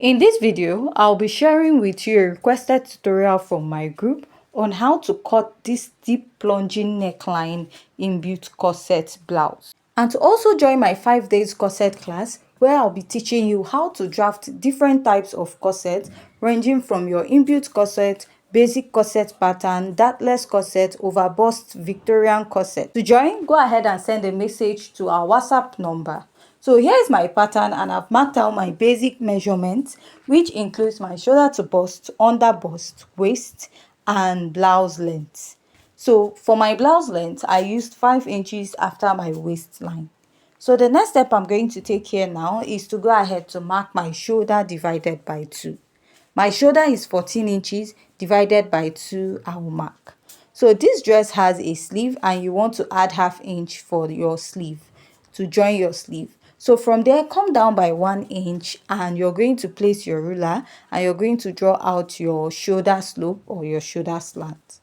In this video, I'll be sharing with you a requested tutorial from my group on how to cut this deep plunging neckline inbuilt corset blouse. And to also join my 5 days corset class where I'll be teaching you how to draft different types of corset ranging from your inbuilt corset, basic corset pattern, dartless corset, overbust Victorian corset. To join, go ahead and send a message to our WhatsApp number. So here is my pattern and I've marked out my basic measurements, which includes my shoulder to bust, under bust, waist and blouse length. So for my blouse length, I used 5 inches after my waistline. So the next step I'm going to take here now is to go ahead to mark my shoulder divided by 2. My shoulder is 14 inches divided by 2, I will mark. So this dress has a sleeve and you want to add ½ inch for your sleeve to join your sleeve. So from there, come down by 1 inch and you're going to place your ruler and you're going to draw out your shoulder slope or your shoulder slant.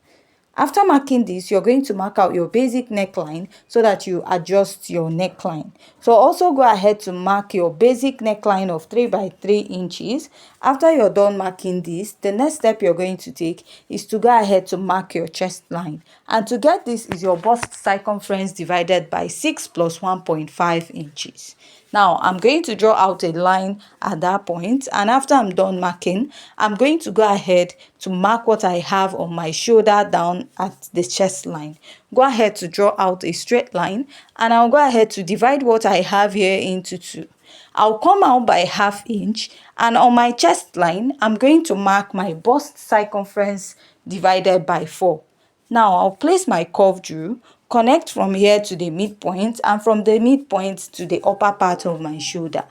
After marking this, you're going to mark out your basic neckline so that you adjust your neckline. So also go ahead to mark your basic neckline of 3 by 3 inches. After you're done marking this, the next step you're going to take is to go ahead to mark your chest line. And to get this is your bust circumference divided by 6 plus 1.5 inches. Now, I'm going to draw out a line at that point, and after I'm done marking, I'm going to go ahead to mark what I have on my shoulder down at the chest line. Go ahead to draw out a straight line, and I'll go ahead to divide what I have here into 2. I'll come out by ½ inch, and on my chest line, I'm going to mark my bust circumference divided by 4. Now, I'll place my curve drew, connect from here to the midpoint and from the midpoint to the upper part of my shoulder.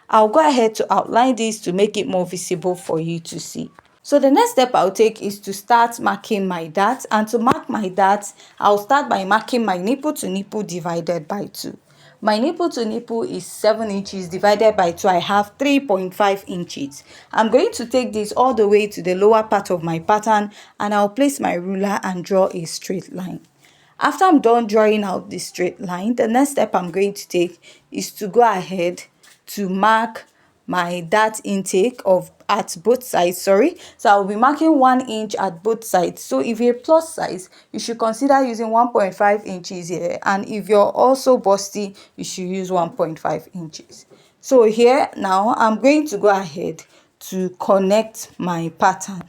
I'll go ahead to outline this to make it more visible for you to see. So the next step I'll take is to start marking my dart, and to mark my dart, I'll start by marking my nipple to nipple divided by 2. My nipple to nipple is 7 inches divided by 2. I have 3.5 inches. I'm going to take this all the way to the lower part of my pattern and I'll place my ruler and draw a straight line. After I'm done drawing out this straight line, the next step I'm going to take is to go ahead to mark my dart intake of at both sides. So I'll be marking 1 inch at both sides. So if you're plus size, you should consider using 1.5 inches here, and if you're also busty, you should use 1.5 inches. So here now I'm going to go ahead to connect my pattern.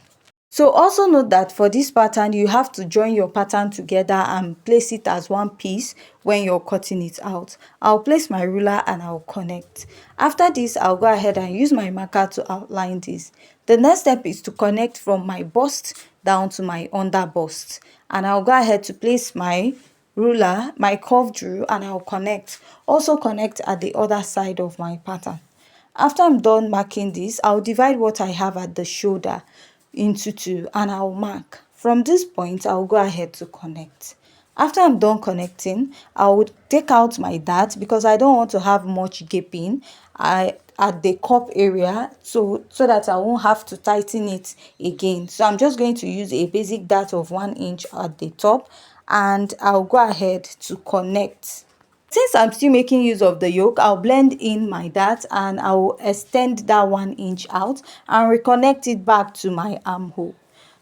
So also note that for this pattern, you have to join your pattern together and place it as one piece when you're cutting it out. I'll place my ruler and I'll connect. After this, I'll go ahead and use my marker to outline this. The next step is to connect from my bust down to my under bust. And I'll go ahead to place my ruler, my curve drew, and I'll connect. Also connect at the other side of my pattern. After I'm done marking this, I'll divide what I have at the shoulder into 2 and I'll mark. From this point, I'll go ahead to connect. After I'm done connecting, I would take out my dart because I don't want to have much gaping at the cup area so that I won't have to tighten it again. So I'm just going to use a basic dart of 1 inch at the top and I'll go ahead to connect. Since I'm still making use of the yoke, I'll blend in my dart and I'll extend that 1 inch out and reconnect it back to my armhole.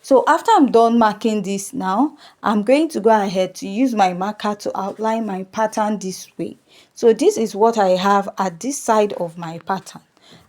So after I'm done marking this now, I'm going to go ahead to use my marker to outline my pattern this way. So this is what I have at this side of my pattern.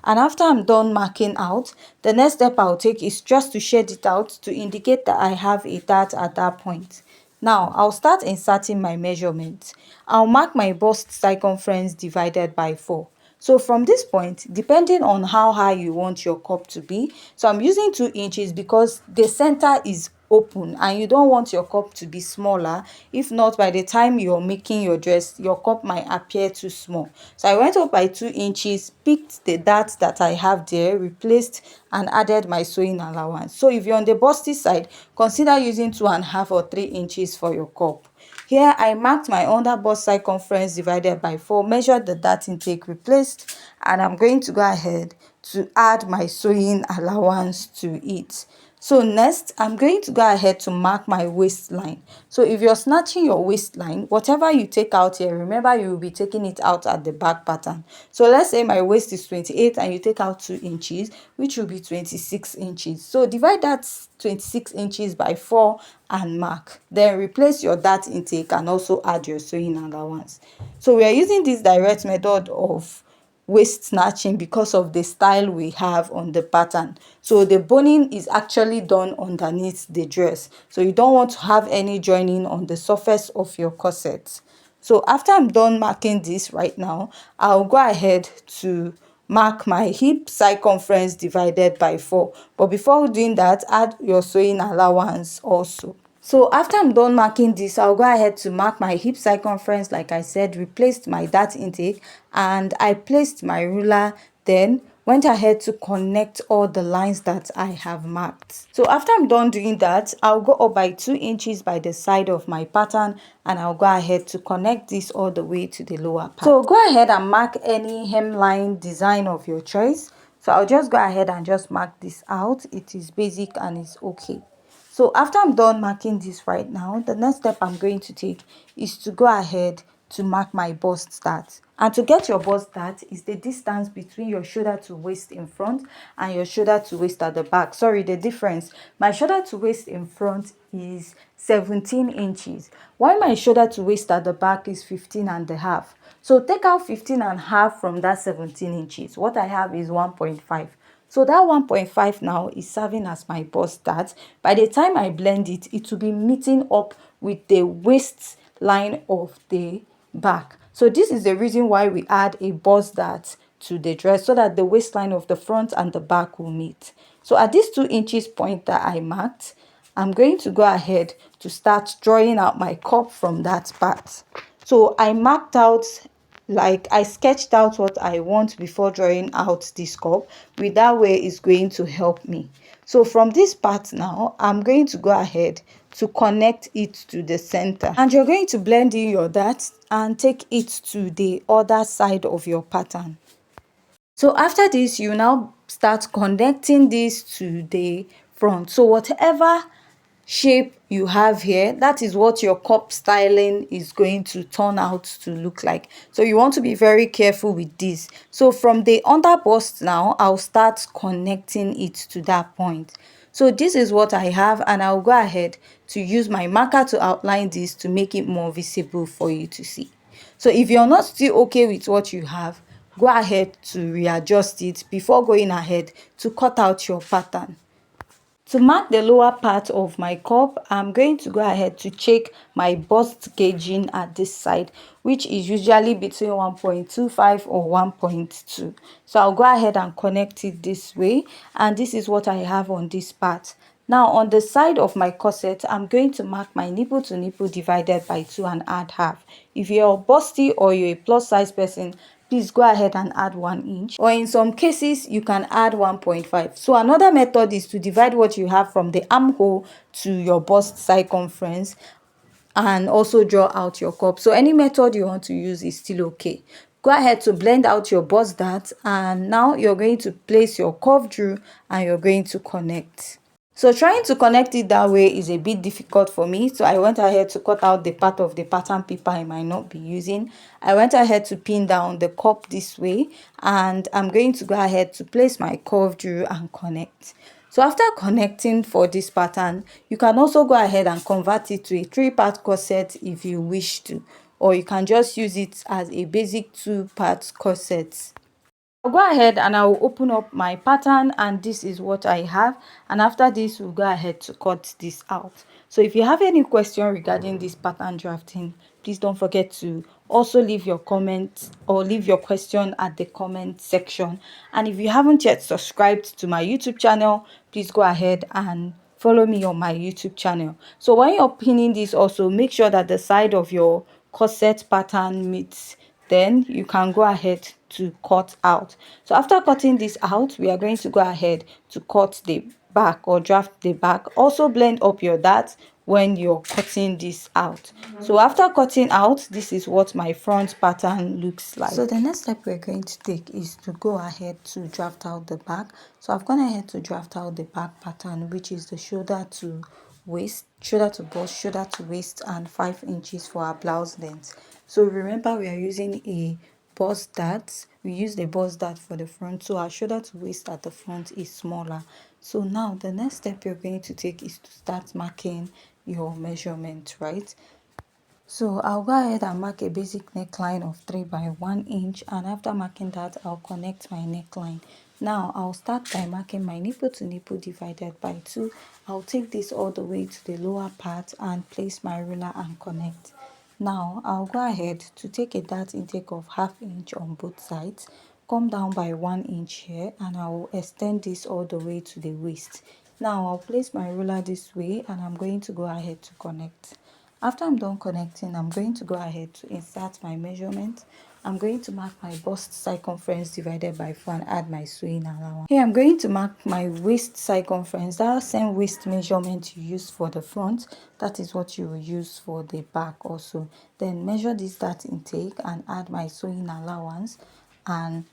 And after I'm done marking out, the next step I'll take is just to shade it out to indicate that I have a dart at that point. Now, I'll start inserting my measurements. I'll mark my bust circumference divided by 4. So from this point, depending on how high you want your cup to be, so I'm using 2 inches because the center is open and you don't want your cup to be smaller. If not, by the time you're making your dress, your cup might appear too small. So I went up by 2 inches, picked the dart that I have there, replaced and added my sewing allowance. So if you're on the busty side, consider using 2.5 or 3 inches for your cup. Here I marked my under bust circumference divided by 4, measured the dart intake, replaced, and I'm going to go ahead to add my sewing allowance to it. So next, I'm going to go ahead to mark my waistline. So if you're snatching your waistline, whatever you take out here, remember you will be taking it out at the back pattern. So let's say my waist is 28 and you take out 2 inches, which will be 26 inches. So divide that 26 inches by 4 and mark. Then replace your dart intake and also add your sewing allowance. So we are using this direct method of waist snatching because of the style we have on the pattern. So the boning is actually done underneath the dress, so you don't want to have any joining on the surface of your corset. So after I'm done marking this right now, I'll go ahead to mark my hip circumference divided by 4. But before doing that, add your sewing allowance also. So after I'm done marking this, I'll go ahead to mark my hip circumference. Like I said, replaced my dart intake and I placed my ruler, then went ahead to connect all the lines that I have marked. So after I'm done doing that, I'll go up by 2 inches by the side of my pattern and I'll go ahead to connect this all the way to the lower part. So go ahead and mark any hemline design of your choice. So I'll just go ahead and just mark this out. It is basic and it's okay. So after I'm done marking this right now, the next step I'm going to take is to go ahead to mark my bust dart. And to get your bust dart is the distance between your shoulder to waist in front and your shoulder to waist at the back. Sorry, the difference. My shoulder to waist in front is 17 inches, while my shoulder to waist at the back is 15 and a half. So take out 15 and a half from that 17 inches. What I have is 1.5. So that 1.5 now is serving as my bust dart. By the time I blend it, it will be meeting up with the waistline of the back. So this is the reason why we add a bust dart to the dress, so that the waistline of the front and the back will meet. So at this 2 inches point that I marked, I'm going to go ahead to start drawing out my cup from that part. So I marked out, like I sketched out what I want before drawing out this cup. With that way is going to help me. So from this part now, I'm going to go ahead to connect it to the center, and you're going to blend in your dart and take it to the other side of your pattern. So after this, you now start connecting this to the front. So whatever shape you have here, that is what your cup styling is going to turn out to look like. So you want to be very careful with this. So from the under bust now, I'll start connecting it to that point. So this is what I have, and I'll go ahead to use my marker to outline this to make it more visible for you to see. So if you're not still okay with what you have, go ahead to readjust it before going ahead to cut out your pattern. To mark the lower part of my cup, I'm going to go ahead to check my bust gauging at this side, which is usually between 1.25 or 1.2. So I'll go ahead and connect it this way, and this is what I have on this part. Now on the side of my corset, I'm going to mark my nipple to nipple divided by 2 and add half. If you're busty or you're a plus size person, please go ahead and add 1 inch, or in some cases you can add 1.5. So another method is to divide what you have from the armhole to your bust circumference and also draw out your cup. So any method you want to use is still okay. Go ahead to blend out your bust dart, and now you're going to place your curve drew and you're going to connect. So trying to connect it that way is a bit difficult for me. So I went ahead to cut out the part of the pattern paper I might not be using. I went ahead to pin down the cup this way, and I'm going to go ahead to place my curve drew and connect. So after connecting for this pattern, you can also go ahead and convert it to a 3-part corset if you wish to, or you can just use it as a basic 2-part corset. I'll go ahead and I'll open up my pattern, and this is what I have. And after this, we'll go ahead to cut this out. So if you have any question regarding this pattern drafting, please don't forget to also leave your comments or leave your question at the comment section. And if you haven't yet subscribed to my YouTube channel, please go ahead and follow me on my YouTube channel. So when you're pinning this, also make sure that the side of your corset pattern meets, then you can go ahead to cut out. So after cutting this out, we are going to go ahead to cut the back or draft the back. Also blend up your dart when you're cutting this out. So after cutting out, this is what my front pattern looks like. So the next step we're going to take is to go ahead to draft out the back. So I've gone ahead to draft out the back pattern, which is the shoulder to waist, shoulder to bust, shoulder to waist, and 5 inches for our blouse length. So remember, we are using a bust dart. We use the bust dart for the front, so our shoulder to waist at the front is smaller. So now the next step you're going to take is to start marking your measurement, right? So I'll go ahead and mark a basic neckline of 3 by 1 inch, and after marking that, I'll connect my neckline. Now I'll start by marking my nipple to nipple divided by 2. I'll take this all the way to the lower part and place my ruler and connect. Now I'll go ahead to take a dart intake of 1/2 inch on both sides, come down by 1 inch here, and I will extend this all the way to the waist. Now I'll place my ruler this way, and I'm going to go ahead to connect. After I'm done connecting, I'm going to go ahead to insert my measurement. I'm going to mark my bust circumference divided by 4 and add my sewing allowance. Here I'm going to mark my waist circumference. That same waist measurement you use for the front, that is what you will use for the back also. Then measure this dart intake and add my sewing allowance, and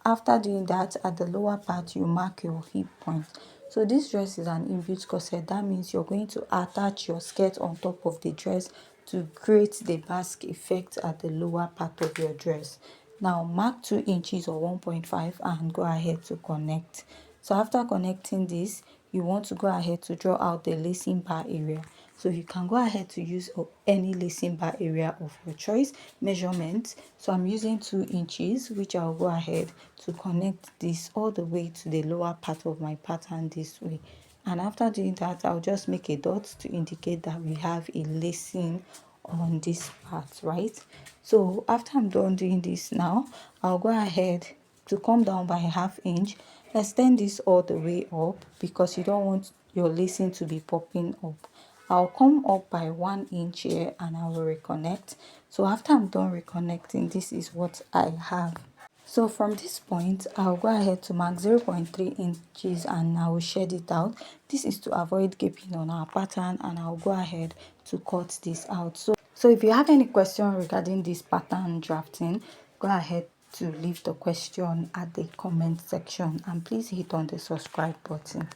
after doing that, at the lower part you mark your hip point. So this dress is an inbuilt corset. That means you're going to attach your skirt on top of the dress to create the basque effect at the lower part of your dress. Now mark 2 inches or 1.5 and go ahead to connect. So after connecting this, you want to go ahead to draw out the lacing bar area. So you can go ahead to use any lacing bar area of your choice measurement. So I'm using 2 inches, which I'll go ahead to connect this all the way to the lower part of my pattern this way. And after doing that, I'll just make a dot to indicate that we have a lacing on this part, right? So after I'm done doing this now, I'll go ahead to come down by 1/2 inch, extend this all the way up because you don't want your lacing to be popping up. I'll come up by 1 inch here and I will reconnect. So after I'm done reconnecting, this is what I have. So from this point, I'll go ahead to mark 0.3 inches and I will shed it out. This is to avoid gaping on our pattern, and I'll go ahead to cut this out. So if you have any question regarding this pattern drafting, go ahead to leave the question at the comment section, and please hit on the subscribe button.